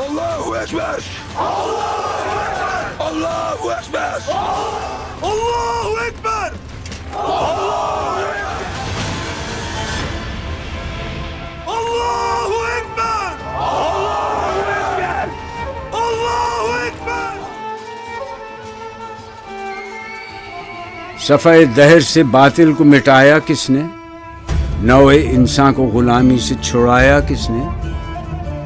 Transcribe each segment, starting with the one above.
Allahu Ekber! Allahu Ekber! Allahu Ekber! Allahu Ekber! Allahu Ekber! Allahu Ekber! صفحہ دہر سے باطل کو مٹایا کس نے؟ نوع انسان کو غلامی سے چھڑایا کس نے؟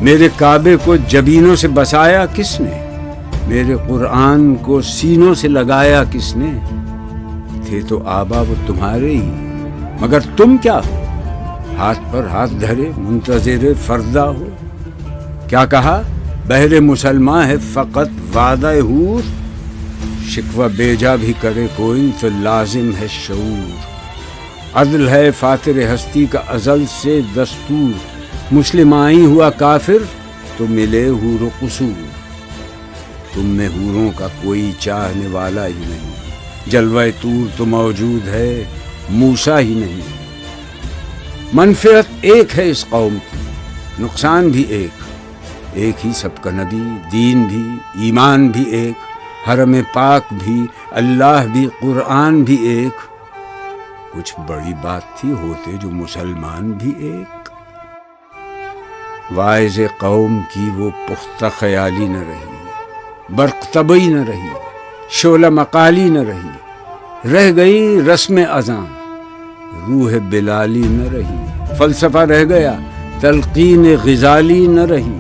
میرے کعبے کو جبینوں سے بسایا کس نے؟ میرے قرآن کو سینوں سے لگایا کس نے؟ تھے تو آبا وہ تمہارے ہی، مگر تم کیا ہو؟ ہاتھ پر ہاتھ دھرے منتظر فردا ہو۔ کیا کہا؟ بہر مسلمان ہے فقط وعدہ حور، شکوہ بیجا بھی کرے کوئی تو لازم ہے شعور۔ عدل ہے فاتر ہستی کا ازل سے دستور، مسلم آئی ہوا کافر تو ملے حور و قصور۔ تم میں حوروں کا کوئی چاہنے والا ہی نہیں، جلوہ طور تو موجود ہے موسیٰ ہی نہیں۔ منفعت ایک ہے اس قوم کی، نقصان بھی ایک ہی سب کا نبی، دین بھی، ایمان بھی ایک، حرم پاک بھی، اللہ بھی، قرآن بھی ایک۔ کچھ بڑی بات تھی ہوتے جو مسلمان بھی ایک۔ واعظ قوم کی وہ پختہ خیالی نہ رہی، برق طبعی نہ رہی، شعلہ مقالی نہ رہ گئی رسم اذان، روح بلالی نہ رہی، فلسفہ رہ گیا تلقین غزالی نہ رہی۔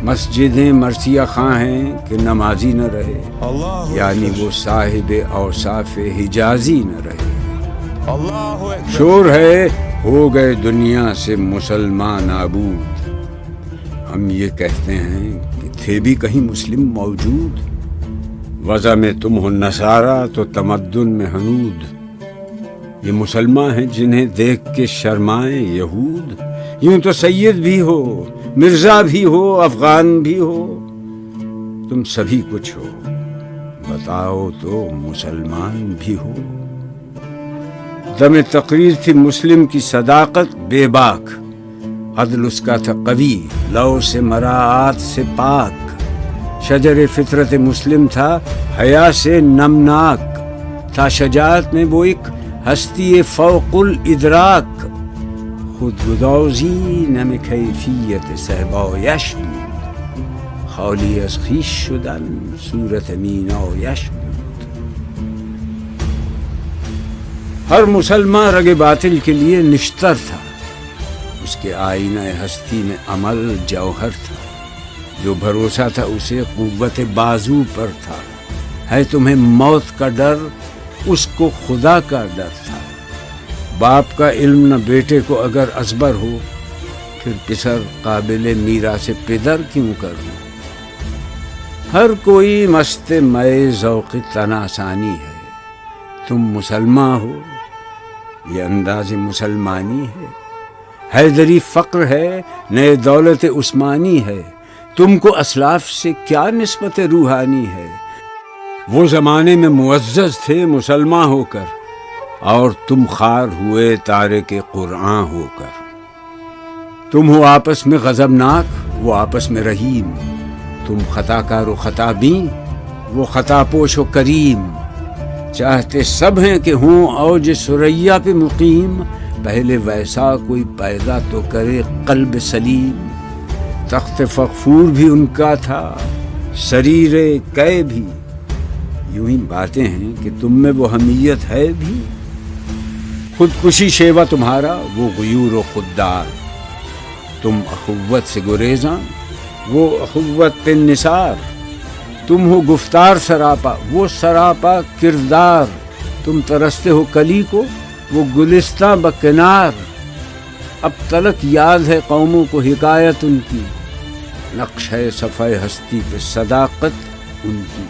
مسجدیں مرثیہ خواں ہیں کہ نمازی نہ رہے، یعنی وہ صاحب اوصاف حجازی نہ رہے۔ شور ہے ہو گئے دنیا سے مسلمان نابود، ہم یہ کہتے ہیں کہ تھے بھی کہیں مسلم موجود۔ وضع میں تم ہو نصارہ تو تمدن میں ہنود، یہ مسلمان ہیں جنہیں دیکھ کے شرمائیں یہود۔ یوں تو سید بھی ہو، مرزا بھی ہو، افغان بھی ہو، تم سبھی کچھ ہو، بتاؤ تو مسلمان بھی ہو۔ دم تقریر تھی مسلم کی صداقت بے باک، عدل اس کا تھا قوی، لو سے مراعات سے پاک۔ شجر فطرت مسلم تھا حیا سے نمناک، تھا شجاعت میں وہ ایک ہستی فوق الادراک۔ خود گدازی نم کیفیت صحبایش بود، خالی از خویش شدن صورت مینایش بود۔ ہر مسلمان رگ باطل کے لیے نشتر تھا، اس کے آئینہ ہستی میں عمل جوہر تھا، جو بھروسہ تھا اسے قوت بازو پر تھا۔ ہے تمہیں موت کا ڈر، اس کو خدا کا ڈر تھا۔ باپ کا علم نہ بیٹے کو اگر ازبر ہو، پھر پسر قابل میراث پدر کیوں کروں؟ ہر کوئی مست مئے ذوق تناسانی ہے، تم مسلمان ہو یہ انداز مسلمانی ہے۔ حیدری فقر ہے نئے دولت عثمانی ہے، تم کو اسلاف سے کیا نسبت روحانی ہے؟ وہ زمانے میں معزز تھے مسلمان ہو کر، اور تم خوار ہوئے تارک قرآن ہو کر۔ تم ہو آپس میں غضبناک، وہ آپس میں رحیم، تم خطا کار و خطا بین، وہ خطا پوش و کریم۔ چاہتے سب ہیں کہ ہوں اوج ثریا پہ مقیم، پہلے ویسا کوئی پیدا تو کرے قلب سلیم۔ تخت فغفور بھی ان کا تھا، سریر قے بھی، یوں ہی باتیں ہیں کہ تم میں وہ حمیت ہے بھی۔ خودکشی شیوا تمہارا، وہ غیور و خوددار، تم اخوت سے گریزاں، وہ اخوت پہ نثار۔ تم ہو گفتار سراپا، وہ سراپا کردار، تم ترستے ہو کلی کو، وہ گلستہ بکنار۔ اب تلک یاد ہے قوموں کو حکایت ان کی، نقش ہے صفحہ ہستی پہ صداقت ان کی۔